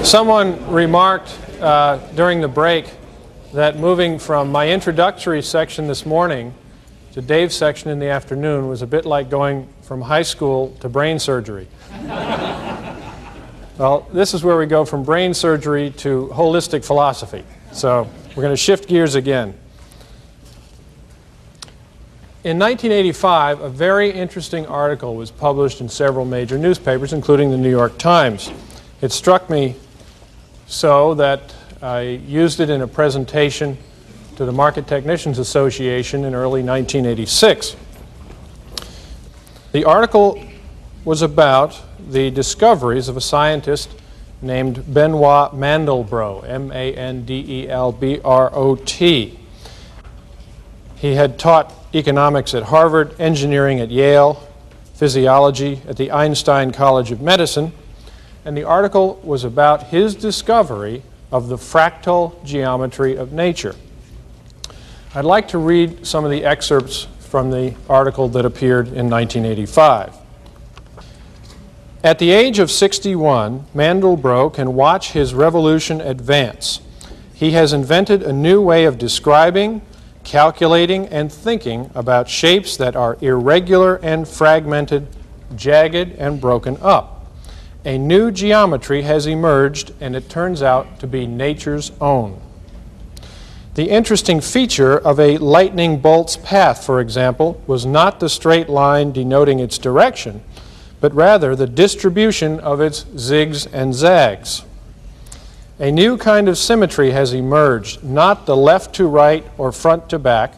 Someone remarked during the break that moving from my introductory section this morning to Dave's section in the afternoon was a bit like going from high school to brain surgery. Well, this is where we go from brain surgery to holistic philosophy. So we're going to shift gears again. In 1985, a very interesting article was published in several major newspapers, including the New York Times. It struck me so that I used it in a presentation to the Market Technicians Association in early 1986. The article was about the discoveries of a scientist named Benoit Mandelbrot, M-A-N-D-E-L-B-R-O-T. He had taught economics at Harvard, engineering at Yale, physiology at the Einstein College of Medicine, and the article was about his discovery of the fractal geometry of nature. I'd like to read some of the excerpts from the article that appeared in 1985. At the age of 61, Mandelbrot can watch his revolution advance. He has invented a new way of describing, calculating, and thinking about shapes that are irregular and fragmented, jagged and broken up. A new geometry has emerged, and it turns out to be nature's own. The interesting feature of a lightning bolt's path, for example, was not the straight line denoting its direction, but rather the distribution of its zigs and zags. A new kind of symmetry has emerged, not the left to right or front to back,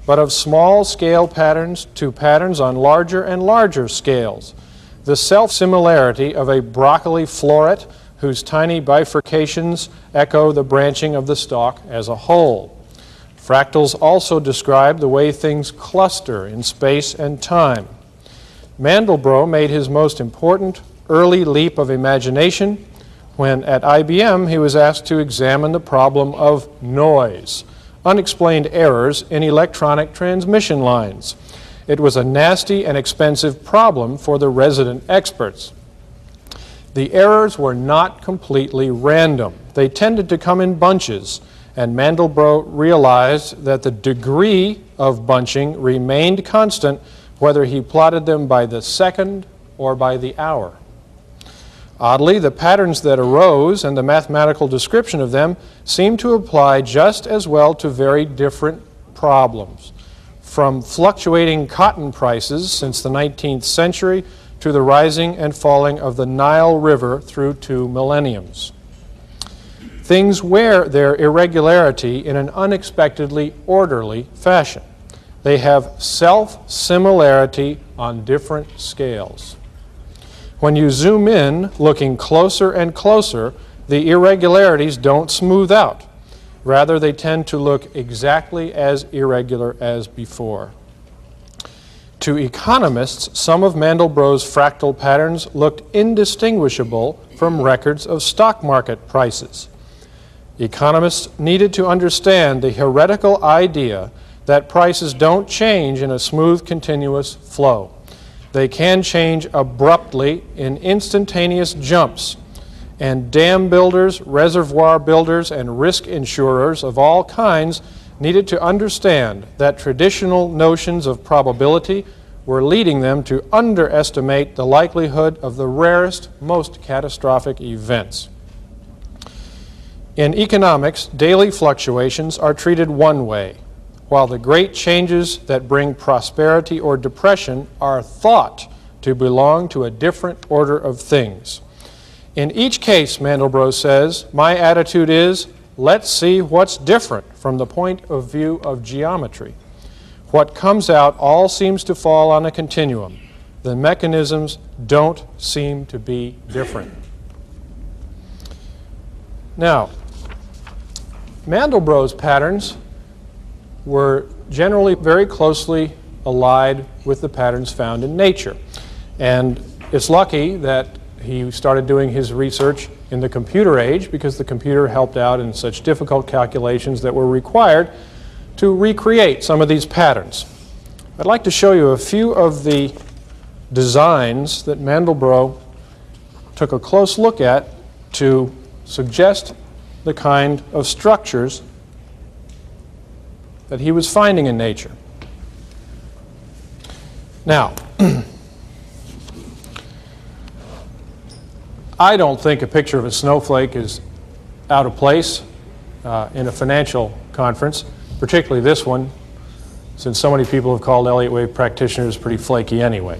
but of small scale patterns to patterns on larger and larger scales. The self-similarity of a broccoli floret whose tiny bifurcations echo the branching of the stalk as a whole. Fractals also describe the way things cluster in space and time. Mandelbrot made his most important early leap of imagination when at IBM he was asked to examine the problem of noise, unexplained errors in electronic transmission lines. It was a nasty and expensive problem for the resident experts. The errors were not completely random. They tended to come in bunches, and Mandelbrot realized that the degree of bunching remained constant whether he plotted them by the second or by the hour. Oddly, the patterns that arose and the mathematical description of them seemed to apply just as well to very different problems, from fluctuating cotton prices since the 19th century to the rising and falling of the Nile River through 2 millenniums. Things wear their irregularity in an unexpectedly orderly fashion. They have self-similarity on different scales. When you zoom in, looking closer and closer, the irregularities don't smooth out. Rather, they tend to look exactly as irregular as before. To economists, some of Mandelbrot's fractal patterns looked indistinguishable from records of stock market prices. Economists needed to understand the heretical idea that prices don't change in a smooth, continuous flow. They can change abruptly in instantaneous jumps. And dam builders, reservoir builders, and risk insurers of all kinds needed to understand that traditional notions of probability were leading them to underestimate the likelihood of the rarest, most catastrophic events. In economics, daily fluctuations are treated one way, while the great changes that bring prosperity or depression are thought to belong to a different order of things. In each case, Mandelbrot says, my attitude is, let's see what's different from the point of view of geometry. What comes out all seems to fall on a continuum. The mechanisms don't seem to be different. Now, Mandelbrot's patterns were generally very closely allied with the patterns found in nature. And it's lucky that he started doing his research in the computer age because the computer helped out in such difficult calculations that were required to recreate some of these patterns. I'd like to show you a few of the designs that Mandelbrot took a close look at to suggest the kind of structures that he was finding in nature. Now, I don't think a picture of a snowflake is out of place in a financial conference, particularly this one, since so many people have called Elliott wave practitioners pretty flaky anyway.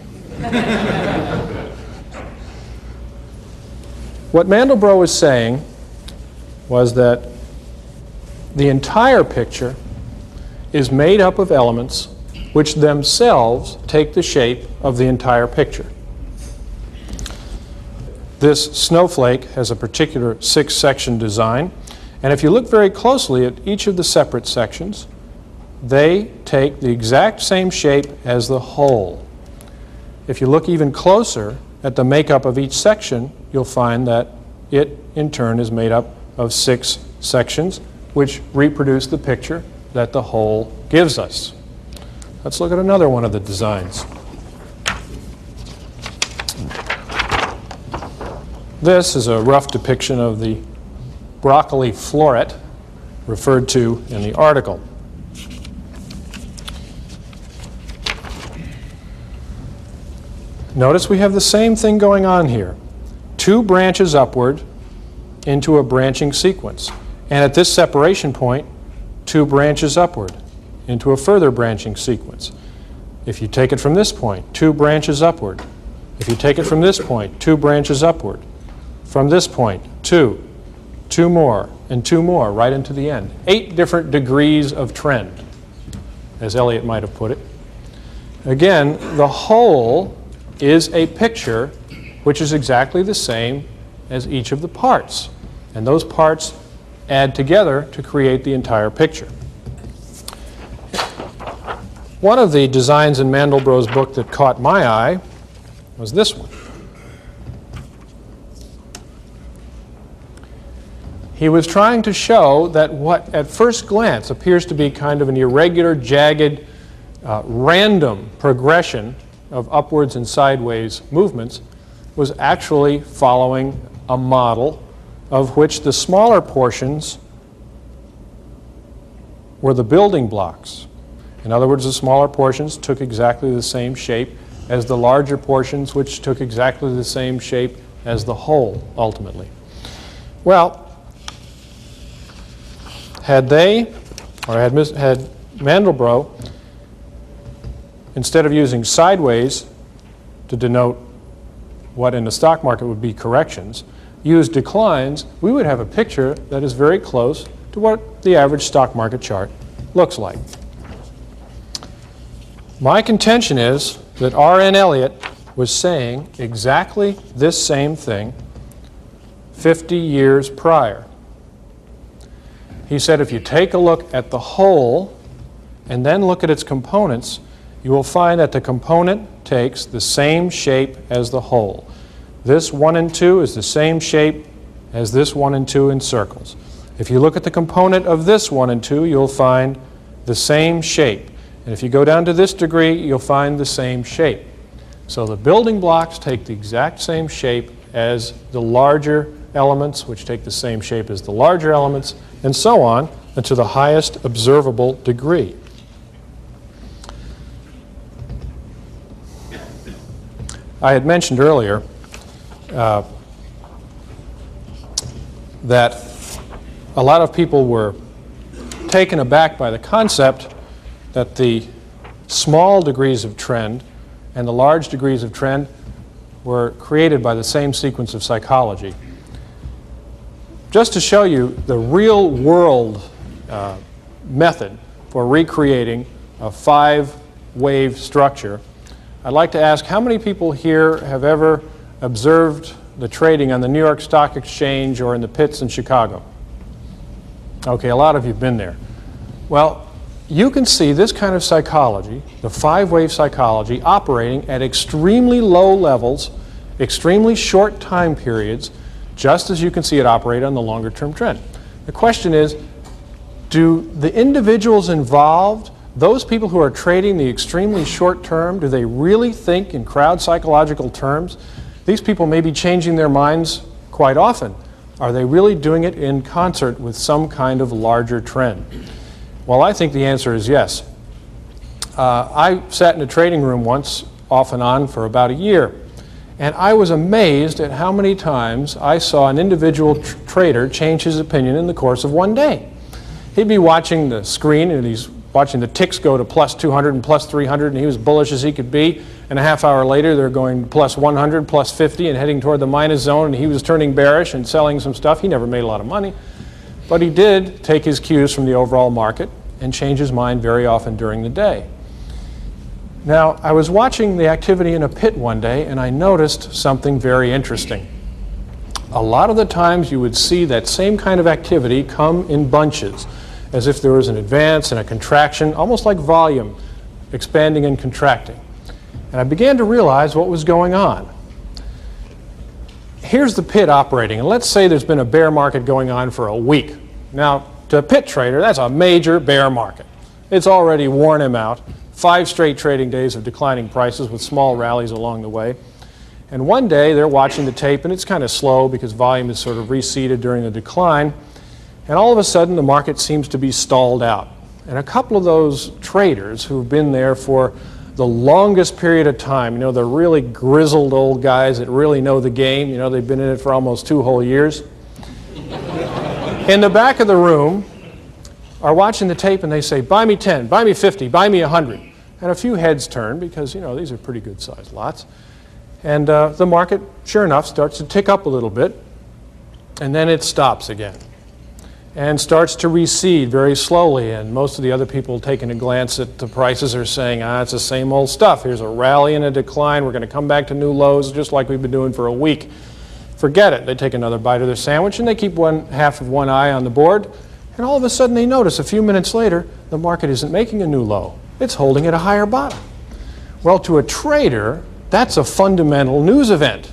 What Mandelbrot was saying was that the entire picture is made up of elements which themselves take the shape of the entire picture. This snowflake has a particular 6-section design, and if you look very closely at each of the separate sections, they take the exact same shape as the whole. If you look even closer at the makeup of each section, you'll find that it, in turn, is made up of 6 sections, which reproduce the picture that the whole gives us. Let's look at another one of the designs. This is a rough depiction of the broccoli floret referred to in the article. Notice we have the same thing going on here. 2 branches upward into a branching sequence. And at this separation point, 2 branches upward into a further branching sequence. If you take it from this point, 2 branches upward. If you take it from this point, 2 branches upward. From this point, 2, 2 more, and 2 more, right into the end. 8 different degrees of trend, as Elliott might have put it. Again, the whole is a picture which is exactly the same as each of the parts. And those parts add together to create the entire picture. One of the designs in Mandelbrot's book that caught my eye was this one. He was trying to show that what at first glance appears to be kind of an irregular, jagged, random progression of upwards and sideways movements was actually following a model of which the smaller portions were the building blocks. In other words, the smaller portions took exactly the same shape as the larger portions, which took exactly the same shape as the whole, ultimately. Well, had Mandelbrot, instead of using sideways to denote what in the stock market would be corrections, used declines, we would have a picture that is very close to what the average stock market chart looks like. My contention is that R.N. Elliott was saying exactly this same thing 50 years prior. He said if you take a look at the whole and then look at its components, you will find that the component takes the same shape as the whole. This 1 and 2 is the same shape as this 1 and 2 in circles. If you look at the component of this 1 and 2, you'll find the same shape. And if you go down to this degree, you'll find the same shape. So the building blocks take the exact same shape as the larger elements, which take the same shape as the larger elements, and so on, and to the highest observable degree. I had mentioned earlier that a lot of people were taken aback by the concept that the small degrees of trend and the large degrees of trend were created by the same sequence of psychology. Just to show you the real world method for recreating a 5-wave structure, I'd like to ask how many people here have ever observed the trading on the New York Stock Exchange or in the pits in Chicago? Okay, a lot of you have been there. Well, you can see this kind of psychology, the 5-wave psychology, operating at extremely low levels, extremely short time periods, just as you can see it operate on the longer term trend. The question is, do the individuals involved, those people who are trading the extremely short term, do they really think in crowd psychological terms? These people may be changing their minds quite often, Are they really doing it in concert with some kind of larger trend? Well, I think the answer is yes. I sat in a trading room once, off and on, for about a year. And I was amazed at how many times I saw an individual trader change his opinion in the course of one day. He'd be watching the screen, and he's watching the ticks go to plus 200 and plus 300, and he was bullish as he could be. And a half hour later, they're going plus 100, plus 50, and heading toward the minus zone, and he was turning bearish and selling some stuff. He never made a lot of money. But he did take his cues from the overall market and change his mind very often during the day. Now, I was watching the activity in a pit one day, and I noticed something very interesting. A lot of the times you would see that same kind of activity come in bunches, as if there was an advance and a contraction, almost like volume, expanding and contracting. And I began to realize what was going on. Here's the pit operating, and let's say there's been a bear market going on for a week. Now, to a pit trader, that's a major bear market. It's already worn him out. 5 straight trading days of declining prices with small rallies along the way. And one day they're watching the tape, and it's kind of slow because volume is sort of reseated during the decline. And all of a sudden the market seems to be stalled out. And a couple of those traders who've been there for the longest period of time, you know, the really grizzled old guys that really know the game, you know, they've been in it for almost 2 whole years. In the back of the room are watching the tape, and they say, buy me 10, buy me 50, buy me 100. And a few heads turn because, you know, these are pretty good sized lots. And the market, sure enough, starts to tick up a little bit, and then it stops again and starts to recede very slowly. And most of the other people taking a glance at the prices are saying, it's the same old stuff. Here's a rally and a decline. We're going to come back to new lows just like we've been doing for a week. Forget it. They take another bite of their sandwich, and they keep half of one eye on the board. And all of a sudden they notice a few minutes later the market isn't making a new low. It's holding at a higher bottom. Well, to a trader, that's a fundamental news event.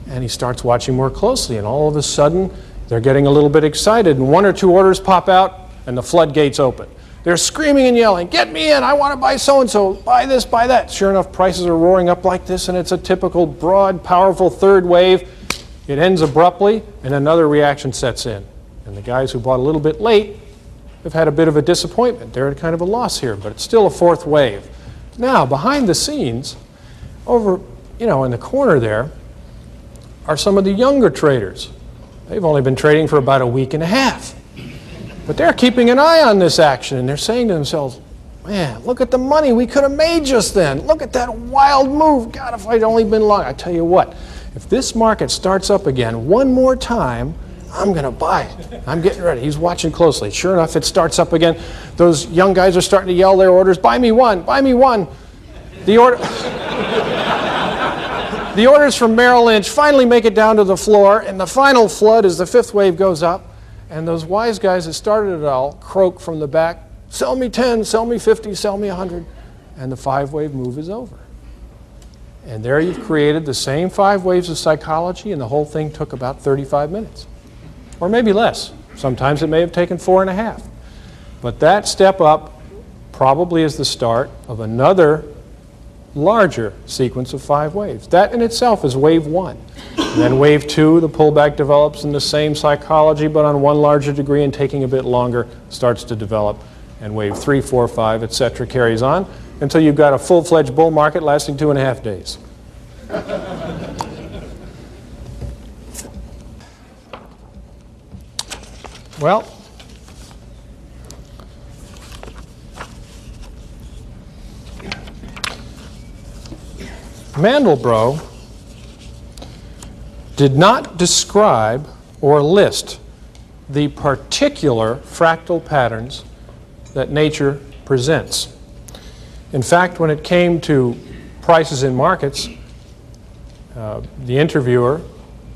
And he starts watching more closely, and all of a sudden they're getting a little bit excited, and 1 or 2 orders pop out and the floodgates open. They're screaming and yelling, get me in, I want to buy so-and-so, buy this, buy that. Sure enough, prices are roaring up like this, and it's a typical broad, powerful third wave. It ends abruptly, and another reaction sets in. And the guys who bought a little bit late have had a bit of a disappointment. They're at kind of a loss here, but it's still a 4th wave. Now, behind the scenes, over, you know, in the corner there, are some of the younger traders. They've only been trading for about a week and a half. But they're keeping an eye on this action, and they're saying to themselves, man, look at the money we could have made just then. Look at that wild move. God, if I'd only been long. I tell you what, if this market starts up again one more time, I'm going to buy it. I'm getting ready. He's watching closely. Sure enough, it starts up again. Those young guys are starting to yell their orders, buy me one, buy me one. The orders from Merrill Lynch finally make it down to the floor, and the final flood as the 5th wave goes up, and those wise guys that started it all croak from the back, sell me 10, sell me 50, sell me 100, and the 5-wave move is over. And there you've created the same 5 waves of psychology, and the whole thing took about 35 minutes. Or maybe less. Sometimes it may have taken 4.5. But that step up probably is the start of another larger sequence of 5 waves. That in itself is wave 1. And then wave 2, the pullback develops in the same psychology, but on one larger degree and taking a bit longer, starts to develop. And wave 3, 4, 5, etc. carries on until you've got a full-fledged bull market lasting 2.5 days. Well, Mandelbrot did not describe or list the particular fractal patterns that nature presents. In fact, when it came to prices in markets, the interviewer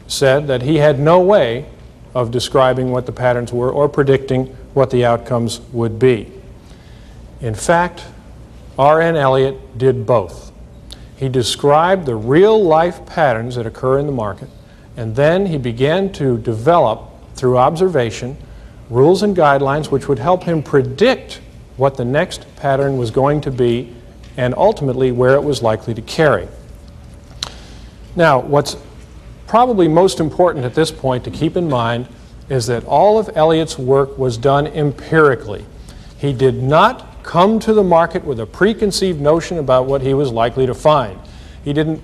said that he had no way of describing what the patterns were or predicting what the outcomes would be. In fact, R.N. Elliott did both. He described the real-life patterns that occur in the market, and then he began to develop, through observation, rules and guidelines which would help him predict what the next pattern was going to be and ultimately where it was likely to carry. Now, what's probably most important at this point to keep in mind is that all of Elliott's work was done empirically. He did not come to the market with a preconceived notion about what he was likely to find. He didn't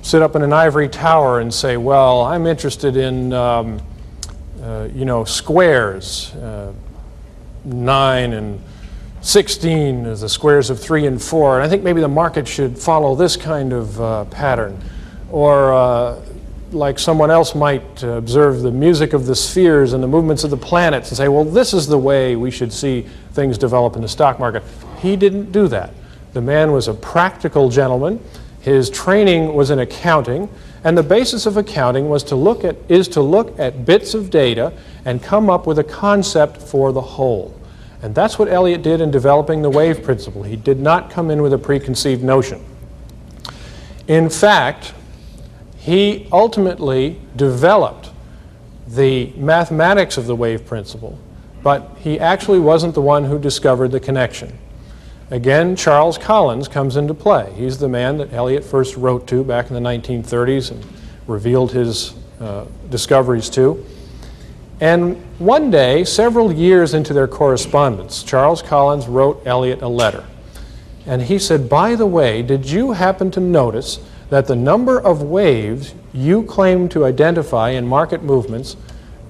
sit up in an ivory tower and say, well, I'm interested in squares. 9 and 16 is the squares of 3 and 4, and I think maybe the market should follow this kind of pattern. Or like someone else might observe the music of the spheres and the movements of the planets and say, well, this is the way we should see things develop in the stock market. He didn't do that. The man was a practical gentleman. His training was in accounting, and the basis of accounting was to look at bits of data and come up with a concept for the whole. And that's what Elliott did in developing the wave principle. He did not come in with a preconceived notion. In fact, he ultimately developed the mathematics of the wave principle, but he actually wasn't the one who discovered the connection. Again, Charles Collins comes into play. He's the man that Elliott first wrote to back in the 1930s and revealed his discoveries to. And one day, several years into their correspondence, Charles Collins wrote Elliott a letter. And he said, by the way, did you happen to notice that the number of waves you claim to identify in market movements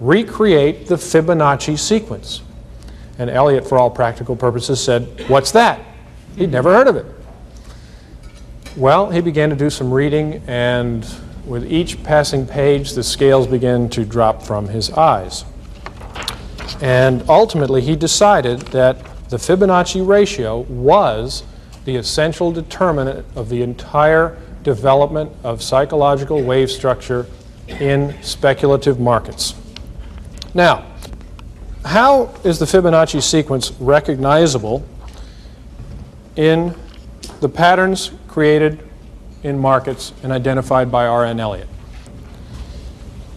recreate the Fibonacci sequence? And Elliott, for all practical purposes, said, what's that? He'd never heard of it. Well, he began to do some reading, and with each passing page, the scales began to drop from his eyes. And ultimately, he decided that the Fibonacci ratio was the essential determinant of the entire development of psychological wave structure in speculative markets. Now, how is the Fibonacci sequence recognizable in the patterns created in markets and identified by R.N. Elliott?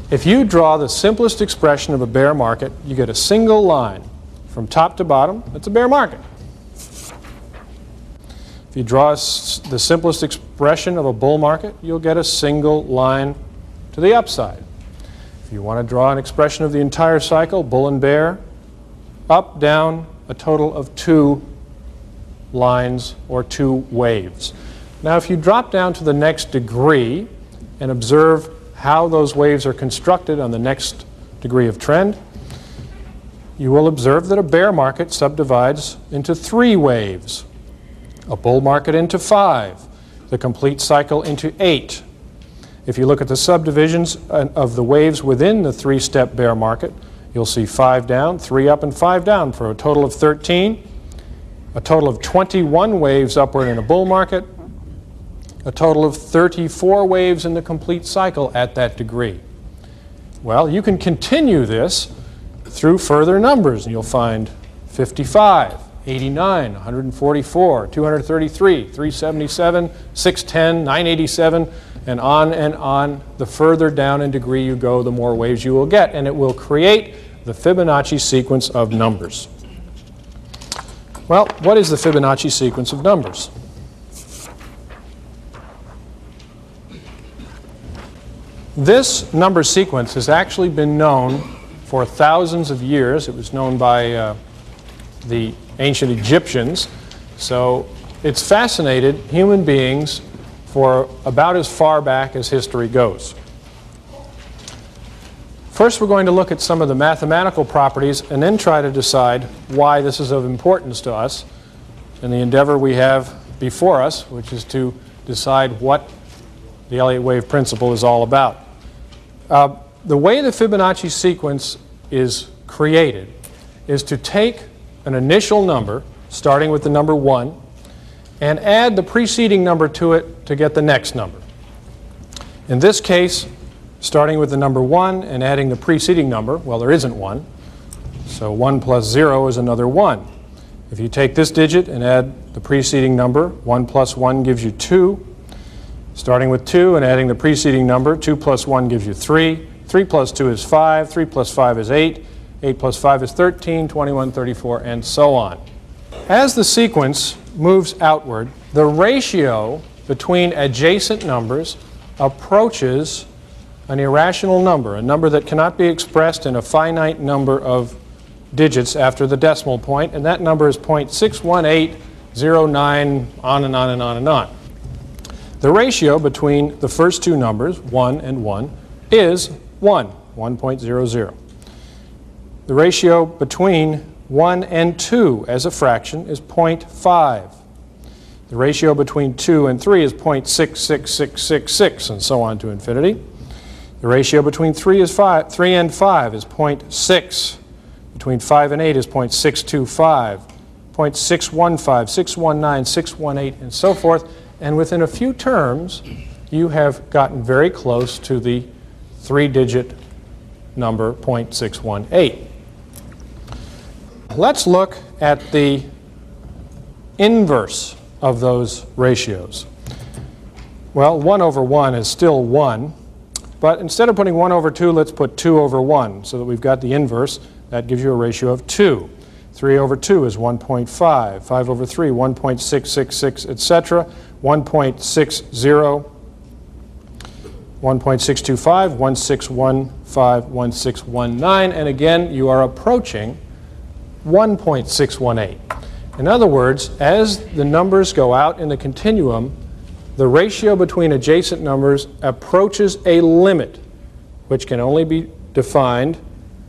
If you draw the simplest expression of a bear market, you get a single line from top to bottom. That's a bear market. If you draw the simplest expression of a bull market, you'll get a single line to the upside. If you want to draw an expression of the entire cycle, bull and bear, up, down, a total of 2 lines or 2 waves. Now, if you drop down to the next degree and observe how those waves are constructed on the next degree of trend, you will observe that a bear market subdivides into 3 waves, a bull market into 5, the complete cycle into 8. If you look at the subdivisions of the waves within the 3-step bear market, you'll see 5 down, 3 up, and 5 down for a total of 13, a total of 21 waves upward in a bull market, a total of 34 waves in the complete cycle at that degree. Well, you can continue this through further numbers, and you'll find 55, 89, 144, 233, 377, 610, 987, and on. The further down in degree you go, the more waves you will get, and it will create the Fibonacci sequence of numbers. Well, what is the Fibonacci sequence of numbers? This number sequence has actually been known for thousands of years. It was known by the ancient Egyptians. So it's fascinated human beings for about as far back as history goes. First, we're going to look at some of the mathematical properties and then try to decide why this is of importance to us in the endeavor we have before us, which is to decide what the Elliott wave principle is all about. The way the Fibonacci sequence is created is to take an initial number, starting with the number 1, and add the preceding number to it to get the next number. In this case, starting with the number 1 and adding the preceding number, well, there isn't one, so 1 plus 0 is another 1. If you take this digit and add the preceding number, 1 plus 1 gives you 2. Starting with 2 and adding the preceding number, 2 plus 1 gives you 3. 3 plus 2 is 5. 3 plus 5 is 8. 8 plus 5 is 13, 21, 34, and so on. As the sequence moves outward, the ratio between adjacent numbers approaches an irrational number, a number that cannot be expressed in a finite number of digits after the decimal point, and that number is 0.61809, on and on and on and on. The ratio between the first two numbers, 1 and 1, is 1.00. The ratio between 1 and 2 as a fraction is 0.5. The ratio between 2 and 3 is 0.66666, and so on to infinity. The ratio between 3 and 5 is 0.6. Between 5 and 8 is 0.625, 0.615, 619, 618, and so forth. And within a few terms, you have gotten very close to the three-digit number 0.618. Let's look at the inverse of those ratios. Well, 1 over 1 is still 1, but instead of putting 1 over 2, let's put 2 over 1, so that we've got the inverse. That gives you a ratio of 2. 3 over 2 is 1.5. 5 over 3, 1.666, etc. 1.60, 1.625, 1615, 1619, and again, you are approaching 1.618. In other words, as the numbers go out in the continuum, the ratio between adjacent numbers approaches a limit, which can only be defined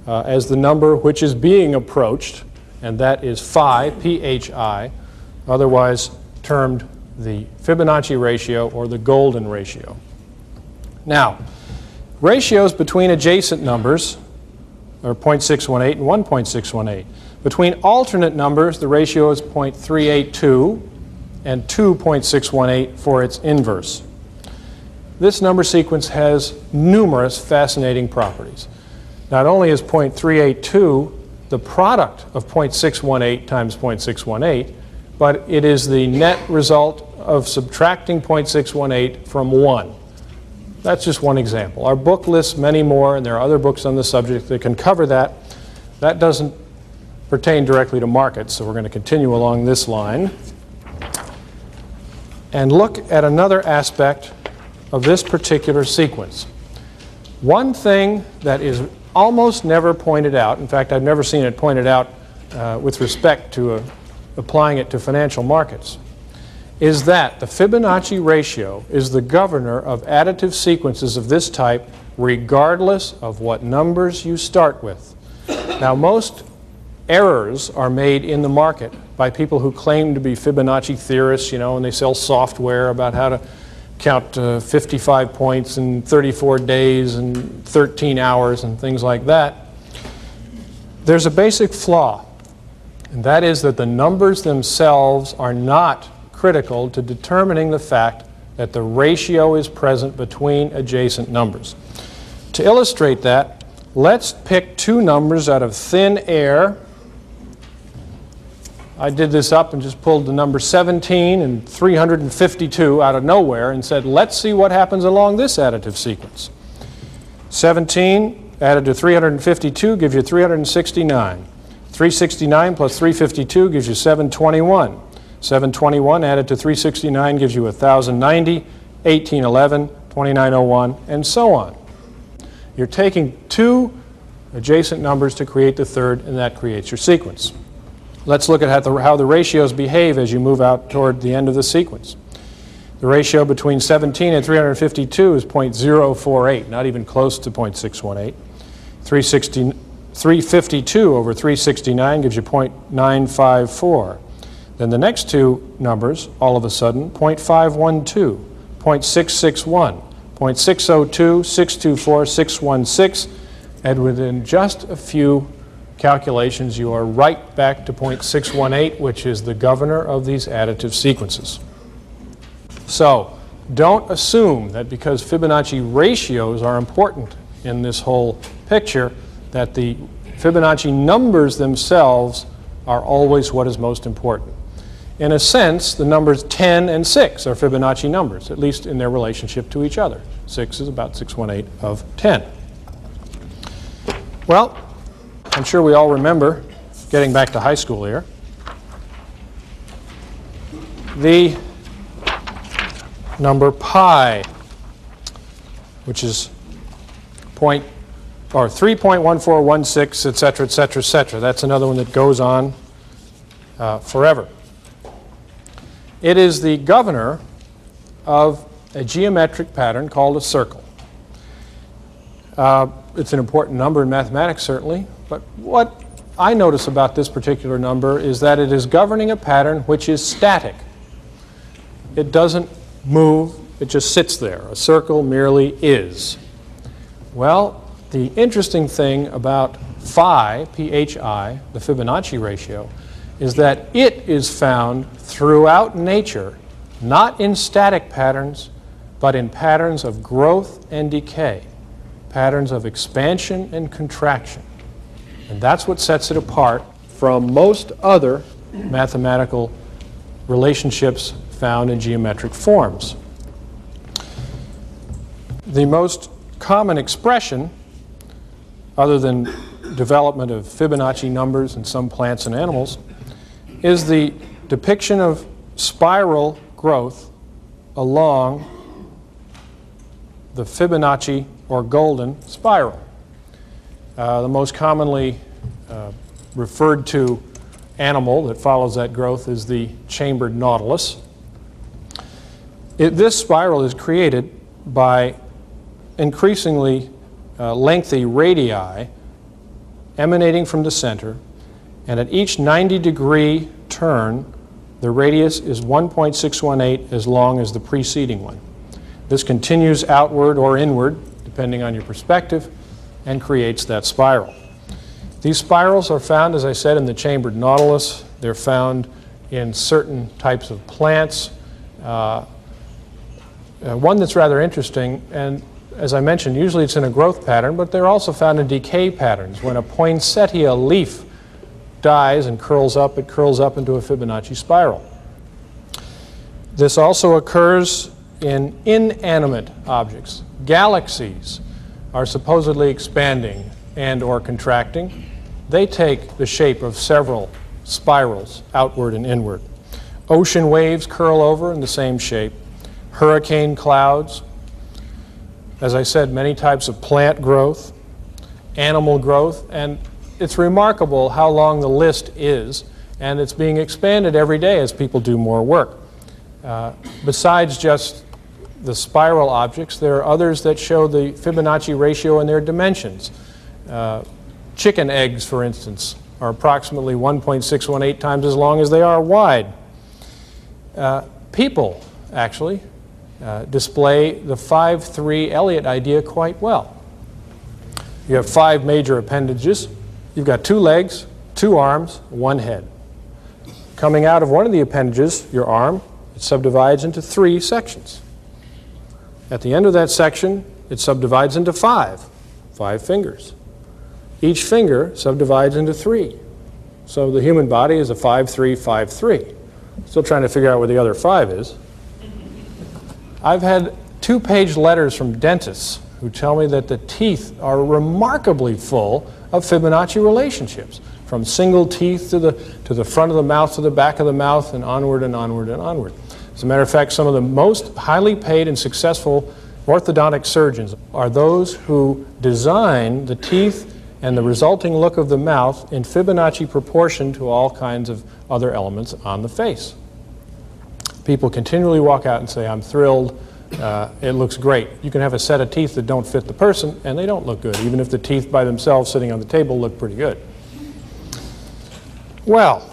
as the number which is being approached, and that is phi, P-H-I, otherwise termed the Fibonacci ratio or the golden ratio. Now, ratios between adjacent numbers are 0.618 and 1.618. Between alternate numbers, the ratio is 0.382 and 2.618 for its inverse. This number sequence has numerous fascinating properties. Not only is 0.382 the product of 0.618 times 0.618, but it is the net result of subtracting 0.618 from 1. That's just one example. Our book lists many more, and there are other books on the subject that can cover that. That doesn't pertain directly to markets, so we're going to continue along this line and look at another aspect of this particular sequence. One thing that is almost never pointed out, in fact, I've never seen it pointed out with respect to applying it to financial markets, is that the Fibonacci ratio is the governor of additive sequences of this type regardless of what numbers you start with. Now, most errors are made in the market by people who claim to be Fibonacci theorists, you know, and they sell software about how to count 55 points in 34 days and 13 hours and things like that. There's a basic flaw, and that is that the numbers themselves are not critical to determining the fact that the ratio is present between adjacent numbers. To illustrate that, let's pick two numbers out of thin air. I did this up and just pulled the number 17 and 352 out of nowhere and said, let's see what happens along this additive sequence. 17 added to 352 gives you 369. 369 plus 352 gives you 721. 721 added to 369 gives you 1090, 1811, 2901, and so on. You're taking two adjacent numbers to create the third, and that creates your sequence. Let's look at how the ratios behave as you move out toward the end of the sequence. The ratio between 17 and 352 is 0.048, not even close to 0.618. 352 over 369 gives you 0.954. Then the next two numbers, all of a sudden, 0.512, 0.661, 0.602, 624, 616, and within just a few calculations, you are right back to 0.618, which is the governor of these additive sequences. So, don't assume that because Fibonacci ratios are important in this whole picture, that the Fibonacci numbers themselves are always what is most important. In a sense, the numbers 10 and 6 are Fibonacci numbers, at least in their relationship to each other. 6 is about 618 of 10. Well, I'm sure we all remember, getting back to high school here, the number pi, which is point, or 3.1416, et cetera, et cetera, et cetera. That's another one that goes on forever. It is the governor of a geometric pattern called a circle. It's an important number in mathematics, certainly, but what I notice about this particular number is that it is governing a pattern which is static. It doesn't move, it just sits there. A circle merely is. Well, the interesting thing about phi, Phi, the Fibonacci ratio, is that it is found throughout nature, not in static patterns, but in patterns of growth and decay, patterns of expansion and contraction. And that's what sets it apart from most other mathematical relationships found in geometric forms. The most common expression, other than development of Fibonacci numbers in some plants and animals, is the depiction of spiral growth along the Fibonacci or golden spiral. The most commonly referred to animal that follows that growth is the chambered nautilus. This spiral is created by increasingly lengthy radii emanating from the center, and at each 90-degree turn, the radius is 1.618 as long as the preceding one. This continues outward or inward, depending on your perspective, and creates that spiral. These spirals are found, as I said, in the chambered nautilus. They're found in certain types of plants. One that's rather interesting, and as I mentioned, usually it's in a growth pattern, but they're also found in decay patterns. When a poinsettia leaf dies and curls up, it curls up into a Fibonacci spiral. This also occurs in inanimate objects. Galaxies are supposedly expanding and or contracting. They take the shape of several spirals, outward and inward. Ocean waves curl over in the same shape. Hurricane clouds. As I said, many types of plant growth, animal growth, and it's remarkable how long the list is, and it's being expanded every day as people do more work. Besides just the spiral objects, there are others that show the Fibonacci ratio and their dimensions. Chicken eggs, for instance, are approximately 1.618 times as long as they are wide. People, actually, display the 5-3 Elliott idea quite well. You have 5 major appendages. You've got 2 legs, 2 arms, 1 head. Coming out of one of the appendages, your arm, it subdivides into 3 sections. At the end of that section, it subdivides into 5 fingers. Each finger subdivides into 3. So the human body is a 5-3, 5-3. Still trying to figure out where the other 5 is. I've had 2-page letters from dentists who tell me that the teeth are remarkably full of Fibonacci relationships, from single teeth to the front of the mouth to the back of the mouth, and onward and onward and onward. As a matter of fact, some of the most highly paid and successful orthodontic surgeons are those who design the teeth and the resulting look of the mouth in Fibonacci proportion to all kinds of other elements on the face. People continually walk out and say, I'm thrilled, it looks great. You can have a set of teeth that don't fit the person, and they don't look good, even if the teeth by themselves sitting on the table look pretty good. Well,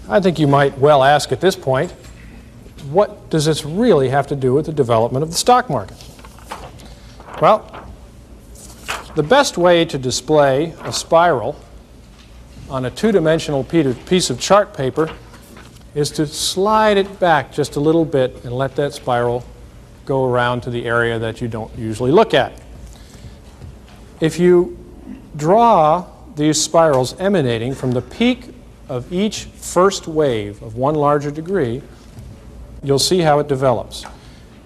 I think you might well ask at this point, what does this really have to do with the development of the stock market? Well, the best way to display a spiral on a 2-dimensional piece of chart paper is to slide it back just a little bit and let that spiral go around to the area that you don't usually look at. If you draw these spirals emanating from the peak of each first wave of one larger degree, you'll see how it develops.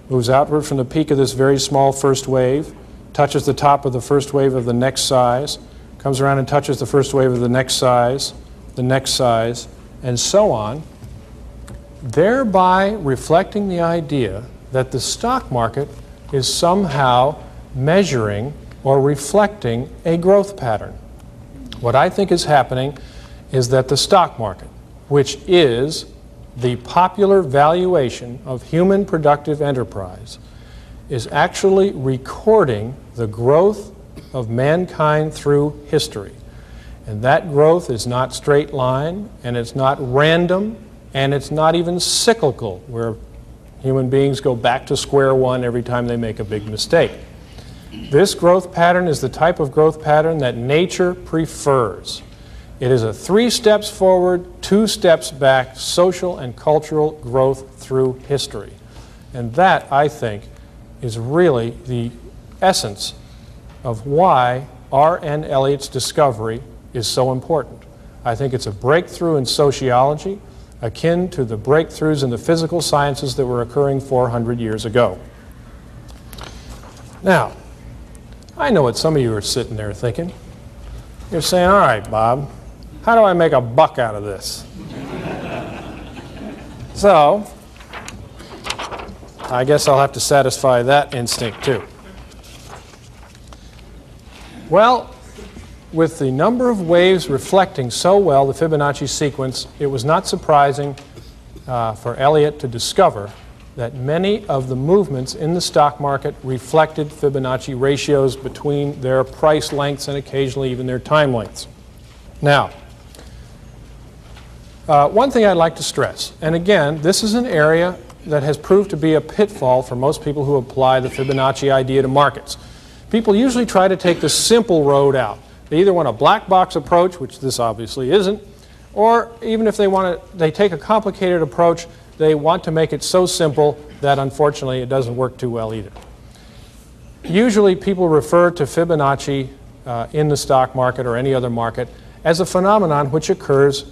Moves outward from the peak of this very small first wave, touches the top of the first wave of the next size, comes around and touches the first wave of the next size, and so on, thereby reflecting the idea that the stock market is somehow measuring or reflecting a growth pattern. What I think is happening is that the stock market, which is the popular valuation of human productive enterprise, is actually recording the growth of mankind through history. And that growth is not straight line, and it's not random, and it's not even cyclical, where human beings go back to square one every time they make a big mistake. This growth pattern is the type of growth pattern that nature prefers. It is a 3 steps forward, 2 steps back, social and cultural growth through history. And that, I think, is really the essence of why R.N. Elliott's discovery is so important. I think it's a breakthrough in sociology, akin to the breakthroughs in the physical sciences that were occurring 400 years ago. Now, I know what some of you are sitting there thinking. You're saying, all right, Bob, how do I make a buck out of this? So, I guess I'll have to satisfy that instinct too. Well, with the number of waves reflecting so well the Fibonacci sequence, it was not surprising for Elliott to discover that many of the movements in the stock market reflected Fibonacci ratios between their price lengths and occasionally even their time lengths. Now, one thing I'd like to stress, and again, this is an area that has proved to be a pitfall for most people who apply the Fibonacci idea to markets. People usually try to take the simple road out. They either want a black box approach, which this obviously isn't, or even if they take a complicated approach, they want to make it so simple that unfortunately it doesn't work too well either. Usually people refer to Fibonacci in the stock market or any other market as a phenomenon which occurs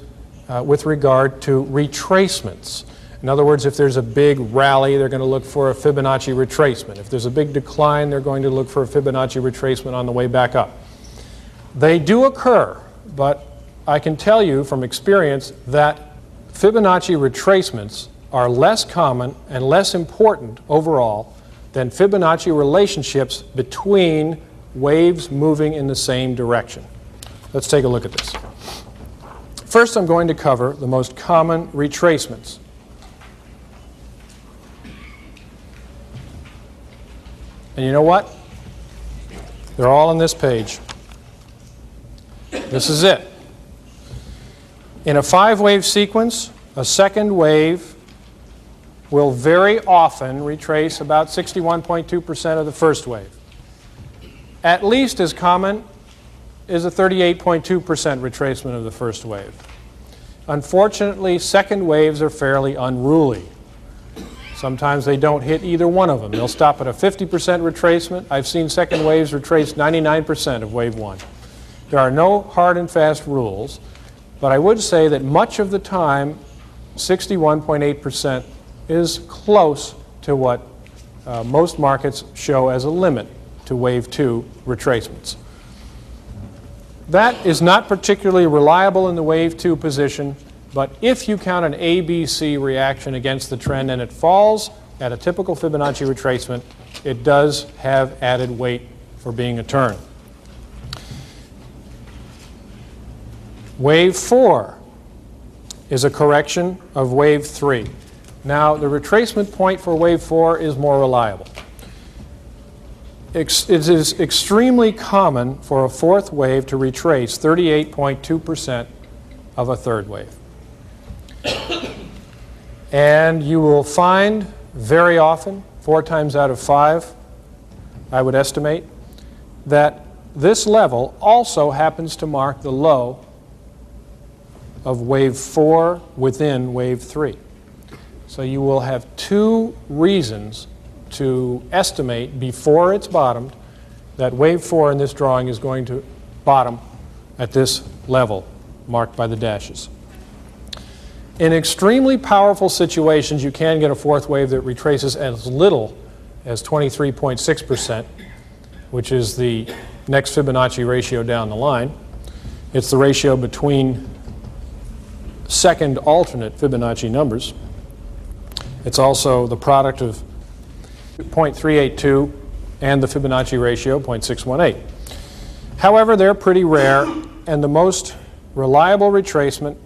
with regard to retracements. In other words, if there's a big rally, they're going to look for a Fibonacci retracement. If there's a big decline, they're going to look for a Fibonacci retracement on the way back up. They do occur, but I can tell you from experience that Fibonacci retracements are less common and less important overall than Fibonacci relationships between waves moving in the same direction. Let's take a look at this. First, I'm going to cover the most common retracements. And you know what? They're all on this page. This is it. In a 5-wave sequence, a second wave will very often retrace about 61.2% of the first wave. At least as common is a 38.2% retracement of the first wave. Unfortunately, second waves are fairly unruly. Sometimes they don't hit either one of them. They'll stop at a 50% retracement. I've seen second waves retrace 99% of wave 1. There are no hard and fast rules, but I would say that much of the time, 61.8% is close to what most markets show as a limit to wave 2 retracements. That is not particularly reliable in the wave 2 position, but if you count an ABC reaction against the trend and it falls at a typical Fibonacci retracement, it does have added weight for being a turn. Wave 4 is a correction of wave 3. Now, the retracement point for wave 4 is more reliable. It is extremely common for a fourth wave to retrace 38.2% of a third wave. And you will find very often, 4 times out of 5, I would estimate, that this level also happens to mark the low of wave 4 within wave 3. So you will have 2 reasons to estimate before it's bottomed that wave 4 in this drawing is going to bottom at this level marked by the dashes. In extremely powerful situations, you can get a fourth wave that retraces as little as 23.6%, which is the next Fibonacci ratio down the line. It's the ratio between second alternate Fibonacci numbers. It's also the product of 0.382 and the Fibonacci ratio 0.618. However, they're pretty rare, and the most reliable retracement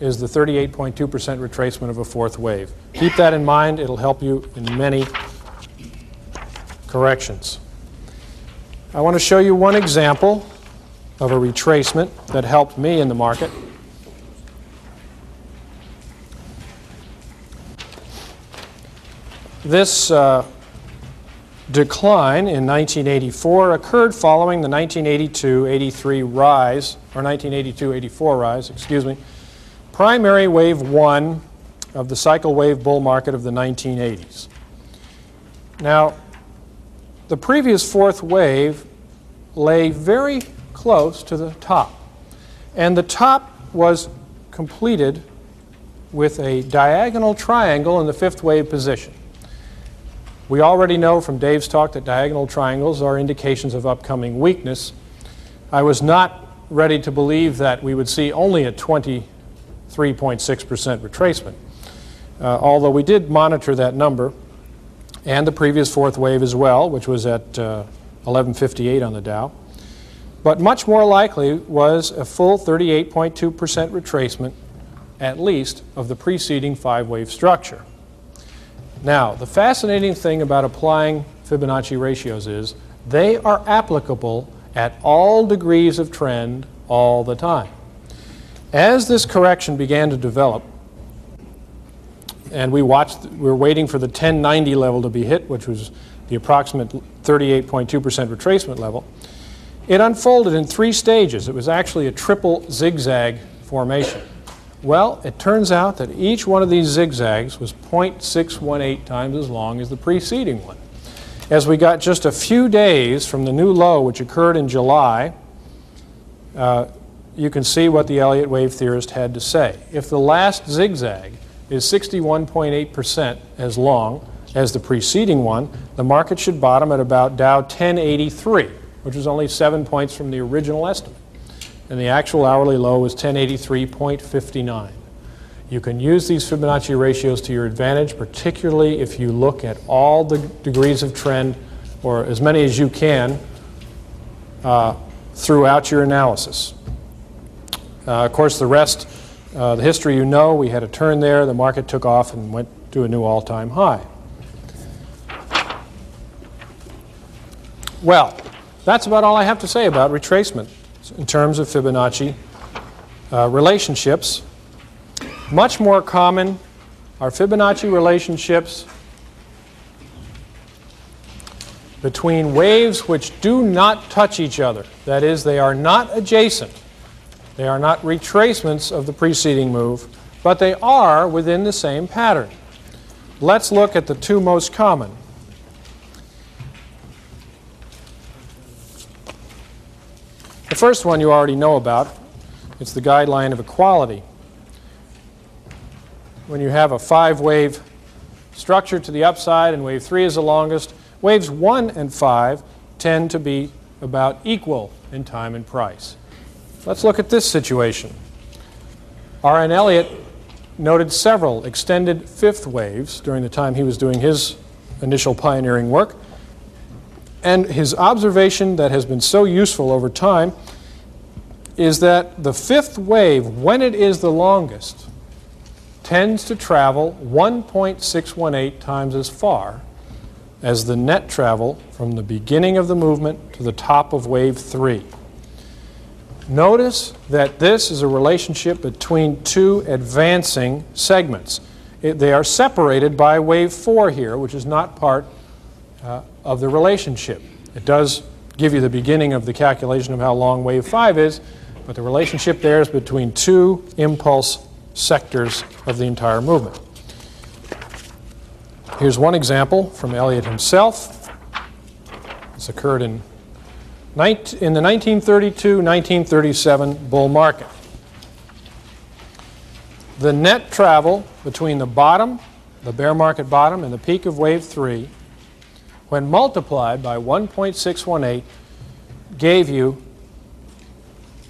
is the 38.2% retracement of a fourth wave. Keep that in mind. It'll help you in many corrections. I want to show you one example of a retracement that helped me in the market. This decline in 1984 occurred following the 1982-83 rise, or 1982-84 rise, excuse me, primary wave 1 of the cycle wave bull market of the 1980s. Now, the previous fourth wave lay very close to the top, and the top was completed with a diagonal triangle in the fifth wave position. We already know from Dave's talk that diagonal triangles are indications of upcoming weakness. I was not ready to believe that we would see only a 23.6% retracement, although we did monitor that number and the previous fourth wave as well, which was at 1158 on the Dow. But much more likely was a full 38.2% retracement, at least, of the preceding five-wave structure. Now, the fascinating thing about applying Fibonacci ratios is they are applicable at all degrees of trend all the time. As this correction began to develop, and we were waiting for the 1090 level to be hit, which was the approximate 38.2% retracement level, it unfolded in three stages. It was actually a triple zigzag formation. Well, it turns out that each one of these zigzags was 0.618 times as long as the preceding one. As we got just a few days from the new low, which occurred in July, you can see what the Elliott wave theorist had to say. If the last zigzag is 61.8% as long as the preceding one, the market should bottom at about Dow 1083, which was only 7 points from the original estimate. And the actual hourly low was 1083.59. You can use these Fibonacci ratios to your advantage, particularly if you look at all the degrees of trend, or as many as you can, throughout your analysis. Of course, the rest, the history you know, we had a turn there, the market took off and went to a new all-time high. Well, that's about all I have to say about retracement in terms of Fibonacci relationships. Much more common are Fibonacci relationships between waves which do not touch each other. That is, they are not adjacent. They are not retracements of the preceding move, but they are within the same pattern. Let's look at the two most common. The first one you already know about. It's the guideline of equality. When you have a five-wave structure to the upside and wave 3 is the longest, waves 1 and 5 tend to be about equal in time and price. Let's look at this situation. R.N. Elliott noted several extended fifth waves during the time he was doing his initial pioneering work. And his observation that has been so useful over time is that the fifth wave, when it is the longest, tends to travel 1.618 times as far as the net travel from the beginning of the movement to the top of wave 3. Notice that this is a relationship between two advancing segments. They are separated by wave 4 here, which is not part of the relationship. It does give you the beginning of the calculation of how long wave 5 is, but the relationship there is between two impulse sectors of the entire movement. Here's one example from Elliott himself. This occurred in the 1932-1937 bull market. The net travel between the bottom, the bear market bottom, and the peak of wave 3, when multiplied by 1.618, gave you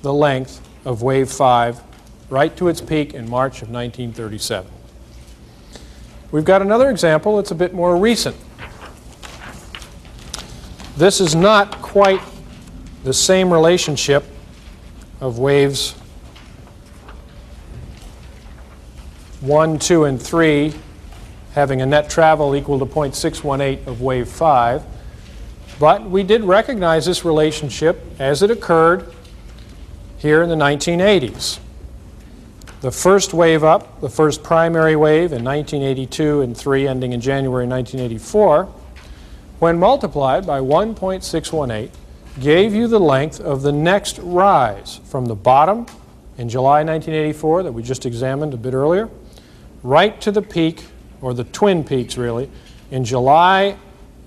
the length of wave 5 right to its peak in March of 1937. We've got another example that's a bit more recent. This is not quite the same relationship of waves 1, 2, and 3 having a net travel equal to 0.618 of wave 5. But we did recognize this relationship as it occurred here in the 1980s. The first wave up, the first primary wave in 1982 and 3 ending in January 1984, when multiplied by 1.618, gave you the length of the next rise from the bottom in July 1984 that we just examined a bit earlier, right to the peak, or the twin peaks really, in July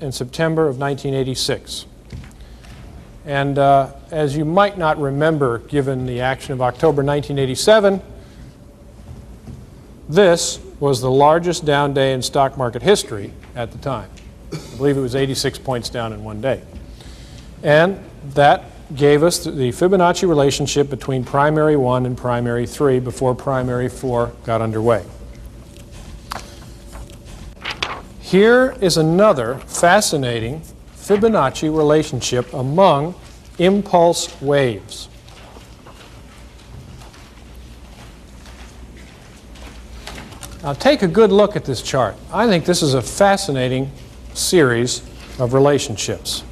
and September of 1986. And as you might not remember, given the action of October 1987, this was the largest down day in stock market history at the time. I believe it was 86 points down in one day. And that gave us the Fibonacci relationship between primary 1 and primary 3 before primary 4 got underway. Here is another fascinating Fibonacci relationship among impulse waves. Now take a good look at this chart. I think this is a fascinating series of relationships.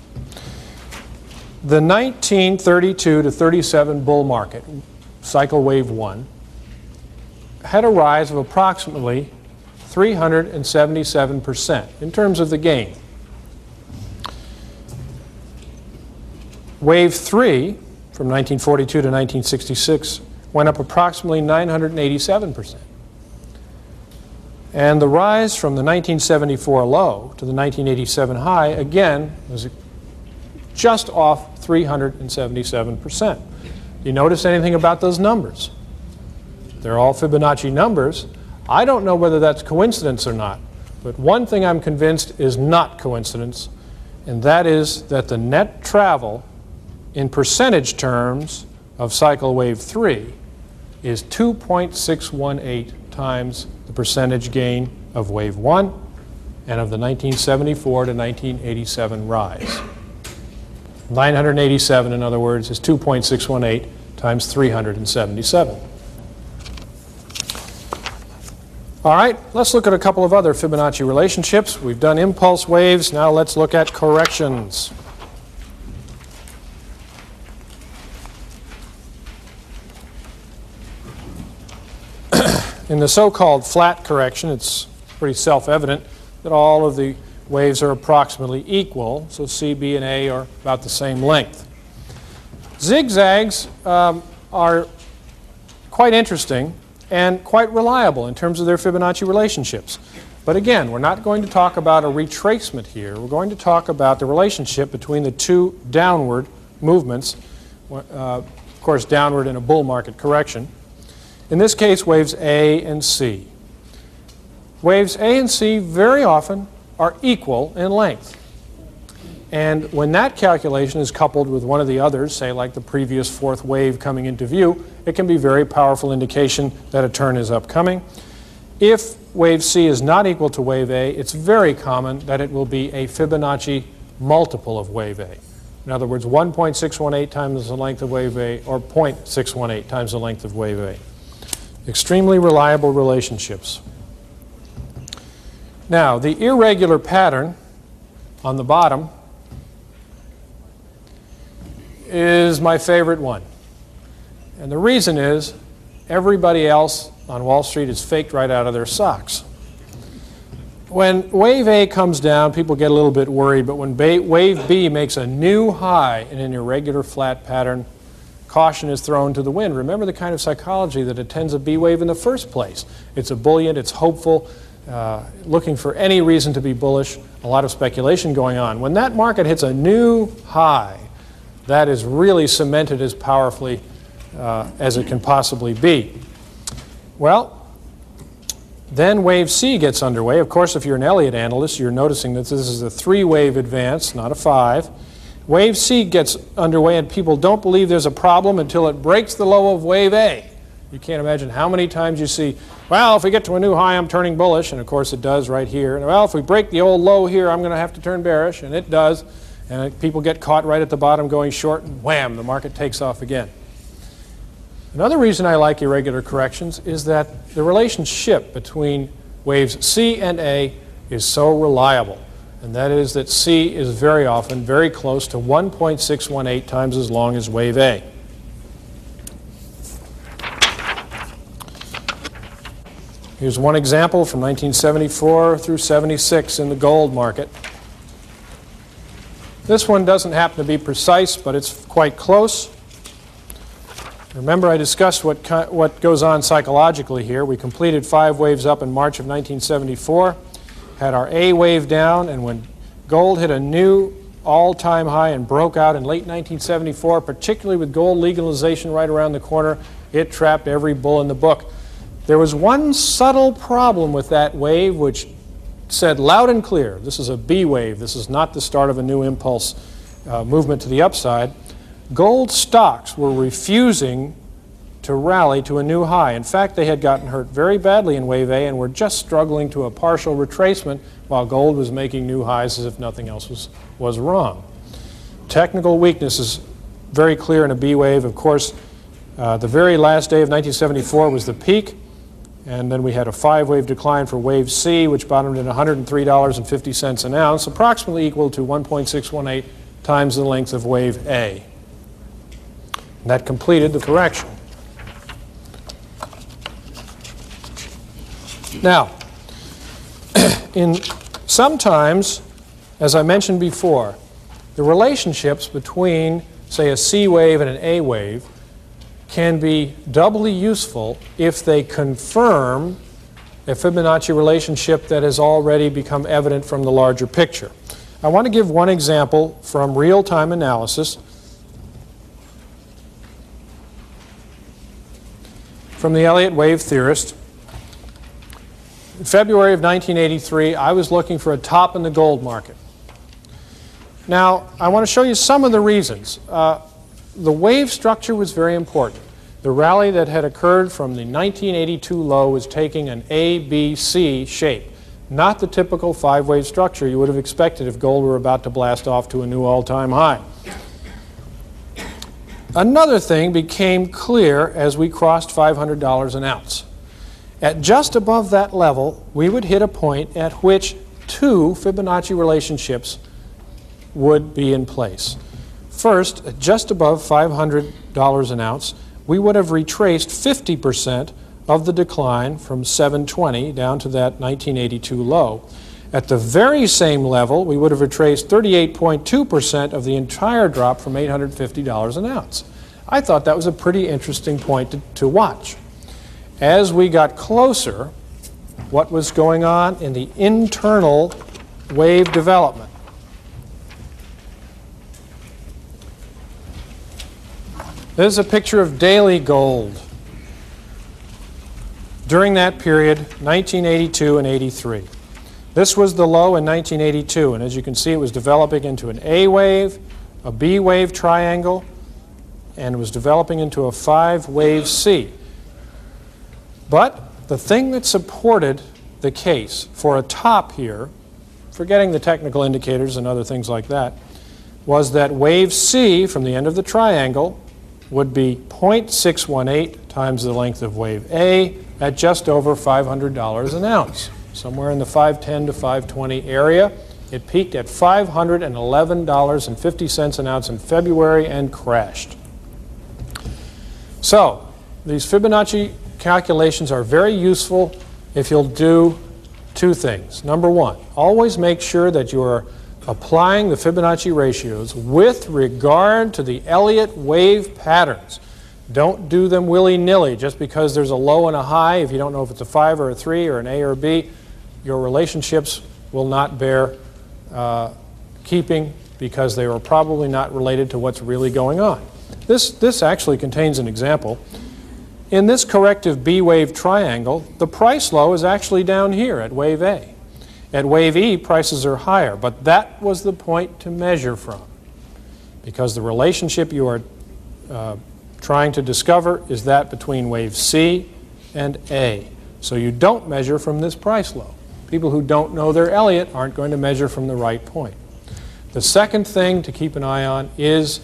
The 1932 to 37 bull market, cycle wave 1, had a rise of approximately 377% in terms of the gain. Wave 3, from 1942 to 1966, went up approximately 987%. And the rise from the 1974 low to the 1987 high, again, was just off 377%. Do you notice anything about those numbers? They're all Fibonacci numbers. I don't know whether that's coincidence or not, but one thing I'm convinced is not coincidence, and that is that the net travel in percentage terms of cycle wave 3 is 2.618 times the percentage gain of wave 1 and of the 1974 to 1987 rise. 987, in other words, is 2.618 times 377. All right, let's look at a couple of other Fibonacci relationships. We've done impulse waves. Now let's look at corrections. In the so-called flat correction, it's pretty self-evident that all of the waves are approximately equal, so C, B, and A are about the same length. Zigzags are quite interesting and quite reliable in terms of their Fibonacci relationships. But again, we're not going to talk about a retracement here. We're going to talk about the relationship between the two downward movements, of course downward in a bull market correction. In this case, waves A and C. Waves A and C very often are equal in length. And when that calculation is coupled with one of the others, say like the previous fourth wave coming into view, it can be a very powerful indication that a turn is upcoming. If wave C is not equal to wave A, it's very common that it will be a Fibonacci multiple of wave A. In other words, 1.618 times the length of wave A, or 0.618 times the length of wave A. Extremely reliable relationships. Now, the irregular pattern on the bottom is my favorite one. And the reason is everybody else on Wall Street is faked right out of their socks. When wave A comes down, people get a little bit worried, but when wave B makes a new high in an irregular flat pattern, caution is thrown to the wind. Remember the kind of psychology that attends a B wave in the first place. It's ebullient, it's hopeful, looking for any reason to be bullish, a lot of speculation going on. When that market hits a new high, that is really cemented as powerfully as it can possibly be. Well, then wave C gets underway. Of course, if you're an Elliott analyst, you're noticing that this is a 3-wave advance, not a 5. Wave C gets underway, and people don't believe there's a problem until it breaks the low of wave A. You can't imagine how many times you see, well, if we get to a new high, I'm turning bullish, and of course it does right here. And well, if we break the old low here, I'm going to have to turn bearish, and it does. And people get caught right at the bottom going short, and wham, the market takes off again. Another reason I like irregular corrections is that the relationship between waves C and A is so reliable. And that is that C is very often very close to 1.618 times as long as wave A. Here's one example from 1974 through 76 in the gold market. This one doesn't happen to be precise, but it's quite close. Remember, I discussed what goes on psychologically here. We completed 5 waves up in March of 1974, had our A wave down, and when gold hit a new all-time high and broke out in late 1974, particularly with gold legalization right around the corner, it trapped every bull in the book. There was one subtle problem with that wave which said loud and clear, this is a B wave, this is not the start of a new impulse movement to the upside. Gold stocks were refusing to rally to a new high. In fact, they had gotten hurt very badly in wave A and were just struggling to a partial retracement while gold was making new highs as if nothing else was wrong. Technical weakness is very clear in a B wave. Of course, the very last day of 1974 was the peak, and then we had a 5-wave decline for wave C, which bottomed at $103.50 an ounce, approximately equal to 1.618 times the length of wave A. And that completed the correction. Now, sometimes, as I mentioned before, the relationships between, say, a C wave and an A wave can be doubly useful if they confirm a Fibonacci relationship that has already become evident from the larger picture. I want to give one example from real-time analysis from the Elliott wave theorist. In February of 1983, I was looking for a top in the gold market. Now, I want to show you some of the reasons. The wave structure was very important. The rally that had occurred from the 1982 low was taking an A, B, C shape, not the typical 5-wave structure you would have expected if gold were about to blast off to a new all-time high. Another thing became clear as we crossed $500 an ounce. At just above that level, we would hit a point at which 2 Fibonacci relationships would be in place. First, at just above $500 an ounce, we would have retraced 50% of the decline from 720 down to that 1982 low. At the very same level, we would have retraced 38.2% of the entire drop from $850 an ounce. I thought that was a pretty interesting point to watch. As we got closer, what was going on in the internal wave development? This is a picture of daily gold during that period, 1982 and 83. This was the low in 1982, and as you can see, it was developing into an A wave, a B wave triangle, and it was developing into a 5-wave C. But the thing that supported the case for a top here, forgetting the technical indicators and other things like that, was that wave C from the end of the triangle would be 0.618 times the length of wave A at just over $500 an ounce, somewhere in the 510 to 520 area. It peaked at $511.50 an ounce in February and crashed. So these Fibonacci calculations are very useful if you'll do 2 things. Number 1, always make sure that you are applying the Fibonacci ratios with regard to the Elliott wave patterns. Don't do them willy-nilly just because there's a low and a high. If you don't know if it's a 5 or a 3 or an A or a B, your relationships will not bear keeping because they are probably not related to what's really going on. This actually contains an example. In this corrective B wave triangle, the price low is actually down here at wave A. At wave E, prices are higher, but that was the point to measure from, because the relationship you are trying to discover is that between wave C and A. So you don't measure from this price low. People who don't know their Elliott aren't going to measure from the right point. The second thing to keep an eye on is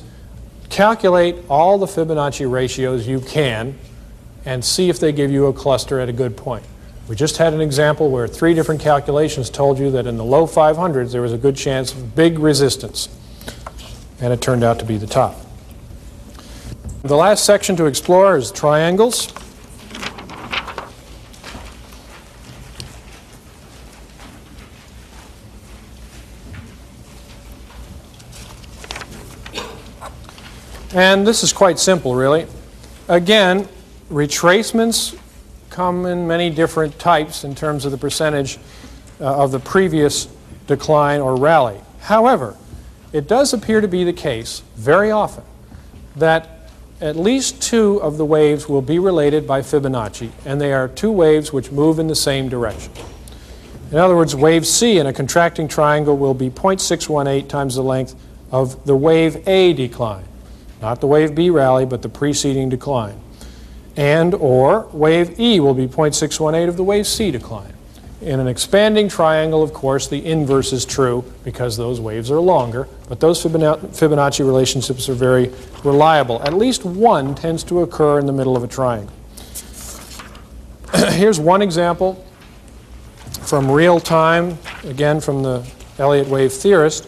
calculate all the Fibonacci ratios you can and see if they give you a cluster at a good point. We just had an example where 3 different calculations told you that in the low 500s there was a good chance of big resistance, and it turned out to be the top. The last section to explore is triangles. And this is quite simple, really. Again, retracements come in many different types in terms of the percentage of the previous decline or rally. However, it does appear to be the case very often that at least 2 of the waves will be related by Fibonacci, and they are 2 waves which move in the same direction. In other words, wave C in a contracting triangle will be 0.618 times the length of the wave A decline. Not the wave B rally, but the preceding decline. And or wave E will be 0.618 of the wave C decline. In an expanding triangle, of course, the inverse is true because those waves are longer, but those Fibonacci relationships are very reliable. At least one tends to occur in the middle of a triangle. Here's one example from real time, again from the Elliott wave theorist.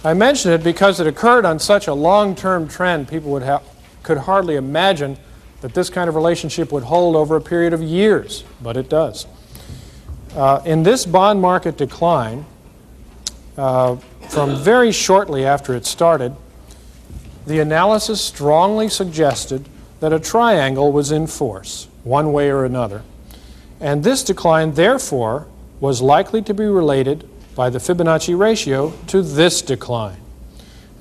I mention it because it occurred on such a long-term trend, people could hardly imagine that this kind of relationship would hold over a period of years, but it does. In this bond market decline, from very shortly after it started, the analysis strongly suggested that a triangle was in force, one way or another. And this decline, therefore, was likely to be related by the Fibonacci ratio to this decline.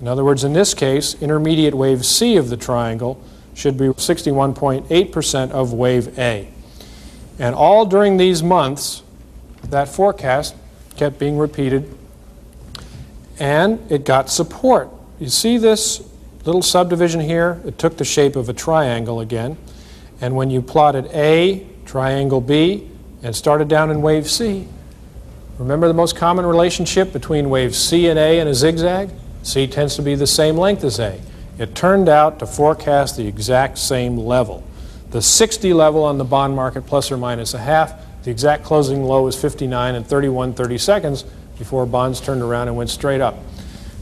In other words, in this case, intermediate wave C of the triangle should be 61.8% of wave A. And all during these months, that forecast kept being repeated, and it got support. You see this little subdivision here? It took the shape of a triangle again. And when you plotted A, triangle B, and started down in wave C, remember the most common relationship between wave C and A in a zigzag? C tends to be the same length as A. It turned out to forecast the exact same level. The 60 level on the bond market, plus or minus a half. The exact closing low was 59 and 31/32 before bonds turned around and went straight up.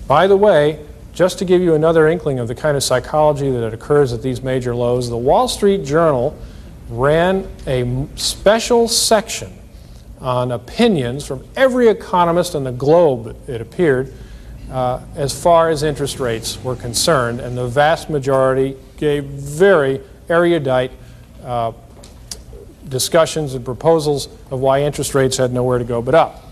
By the way, just to give you another inkling of the kind of psychology that occurs at these major lows, the Wall Street Journal ran a special section on opinions from every economist on the globe, it appeared, as far as interest rates were concerned, and the vast majority gave very erudite discussions and proposals of why interest rates had nowhere to go but up.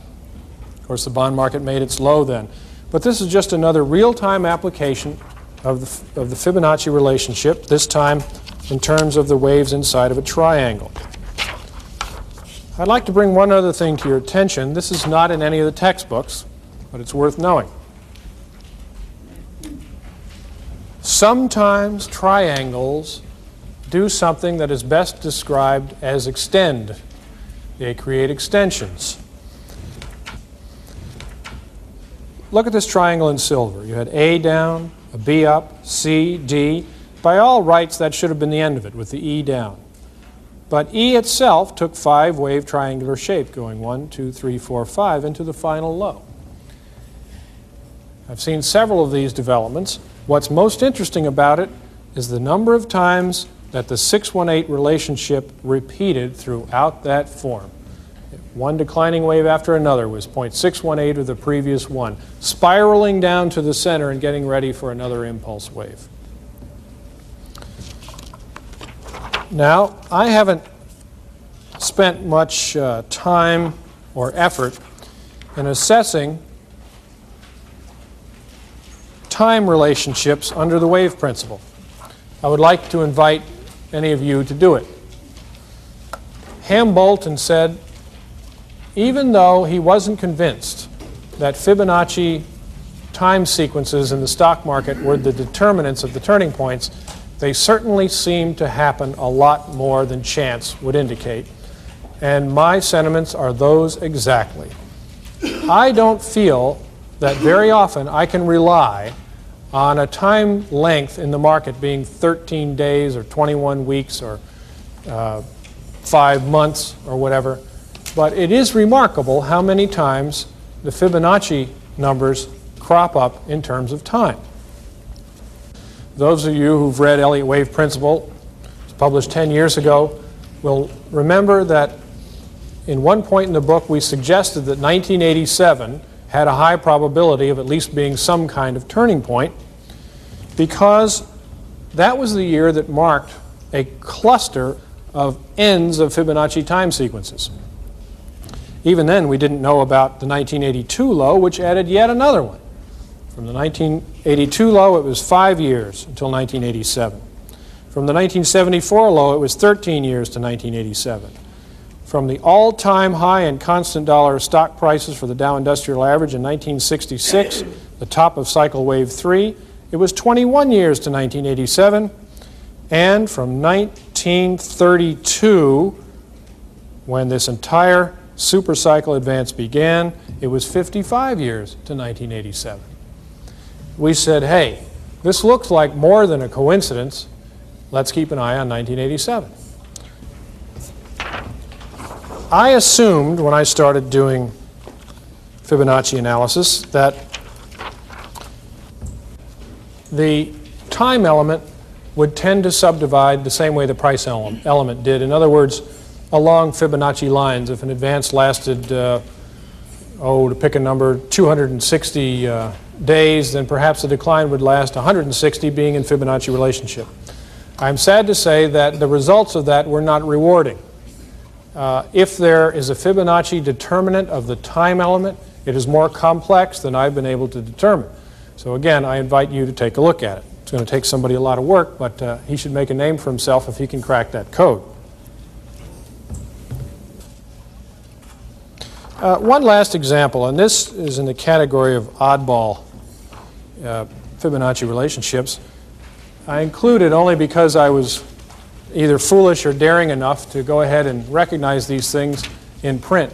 Of course, the bond market made its low then. But this is just another real-time application of the Fibonacci relationship, this time in terms of the waves inside of a triangle. I'd like to bring one other thing to your attention. This is not in any of the textbooks, but it's worth knowing. Sometimes triangles do something that is best described as extend. They create extensions. Look at this triangle in silver. You had A down, a B up, C, D. By all rights, that should have been the end of it with the E down. But E itself took 5-wave triangular shape, going 1, 2, 3, 4, 5 into the final low. I've seen several of these developments. What's most interesting about it is the number of times that the 618 relationship repeated throughout that form. One declining wave after another was 0.618 of the previous one, spiraling down to the center and getting ready for another impulse wave. Now, I haven't spent much time or effort in assessing time relationships under the wave principle. I would like to invite any of you to do it. Ham-Bolton said, even though he wasn't convinced that Fibonacci time sequences in the stock market were the determinants of the turning points, they certainly seem to happen a lot more than chance would indicate. And my sentiments are those exactly. I don't feel that very often I can rely on a time length in the market being 13 days or 21 weeks or 5 months or whatever. But it is remarkable how many times the Fibonacci numbers crop up in terms of time. Those of you who've read Elliott Wave Principle, it's published 10 years ago, will remember that in one point in the book we suggested that 1987 had a high probability of at least being some kind of turning point, because that was the year that marked a cluster of ends of Fibonacci time sequences. Even then, we didn't know about the 1982 low, which added yet another one. From the 1982 low, it was 5 years until 1987. From the 1974 low, it was 13 years to 1987. From the all-time high in constant dollar stock prices for the Dow Industrial Average in 1966, the top of cycle wave 3, it was 21 years to 1987. And from 1932, when this entire supercycle advance began, it was 55 years to 1987. We said, hey, this looks like more than a coincidence. Let's keep an eye on 1987. I assumed when I started doing Fibonacci analysis that the time element would tend to subdivide the same way the price element did. In other words, along Fibonacci lines. If an advance lasted, to pick a number, 260 days, then perhaps the decline would last 160, being in Fibonacci relationship. I'm sad to say that the results of that were not rewarding. If there is a Fibonacci determinant of the time element, it is more complex than I've been able to determine. So again, I invite you to take a look at it. It's going to take somebody a lot of work, but he should make a name for himself if he can crack that code. One last example, and this is in the category of oddball Fibonacci relationships. I include it only because I was either foolish or daring enough to go ahead and recognize these things in print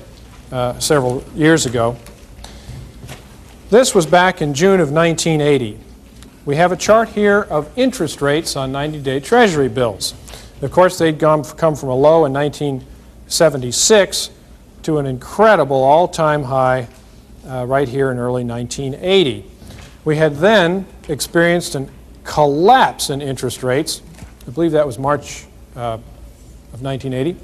several years ago. This was back in June of 1980. We have a chart here of interest rates on 90-day Treasury bills. Of course, they'd come from a low in 1976 to an incredible all-time high right here in early 1980. We had then experienced a collapse in interest rates. I believe that was March of 1980.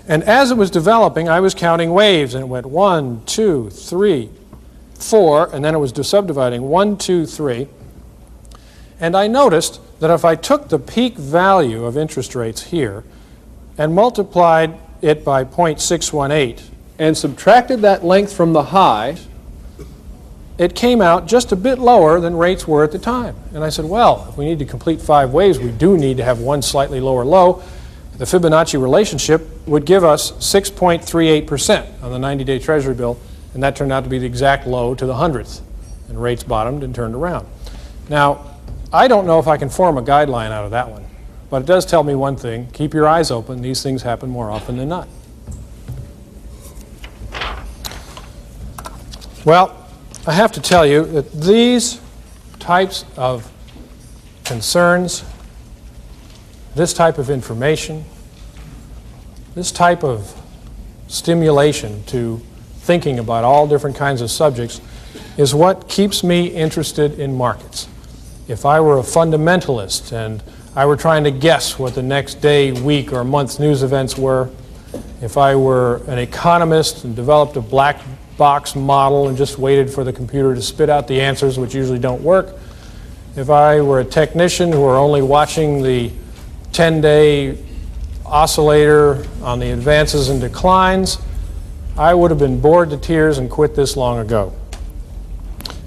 And as it was developing, I was counting waves, and it went 1, 2, 3, 4, and then it was subdividing 1, 2, 3. And I noticed that if I took the peak value of interest rates here and multiplied it by 0.618 and subtracted that length from the high, it came out just a bit lower than rates were at the time. And I said, well, if we need to complete 5 waves, we do need to have one slightly lower low. The Fibonacci relationship would give us 6.38% on the 90-day Treasury bill, and that turned out to be the exact low to the 100th. And rates bottomed and turned around. Now, I don't know if I can form a guideline out of that one, but it does tell me one thing: keep your eyes open. These things happen more often than not. Well, I have to tell you that these types of concerns, this type of information, this type of stimulation to thinking about all different kinds of subjects is what keeps me interested in markets. If I were a fundamentalist and I were trying to guess what the next day, week, or month's news events were, if I were an economist and developed a black box model and just waited for the computer to spit out the answers, which usually don't work, if I were a technician who were only watching the 10-day oscillator on the advances and declines, I would have been bored to tears and quit this long ago.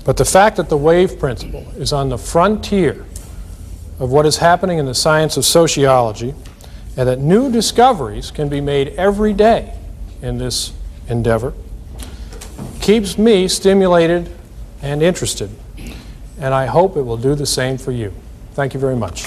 But the fact that the wave principle is on the frontier of what is happening in the science of sociology, and that new discoveries can be made every day in this endeavor, keeps me stimulated and interested. And I hope it will do the same for you. Thank you very much.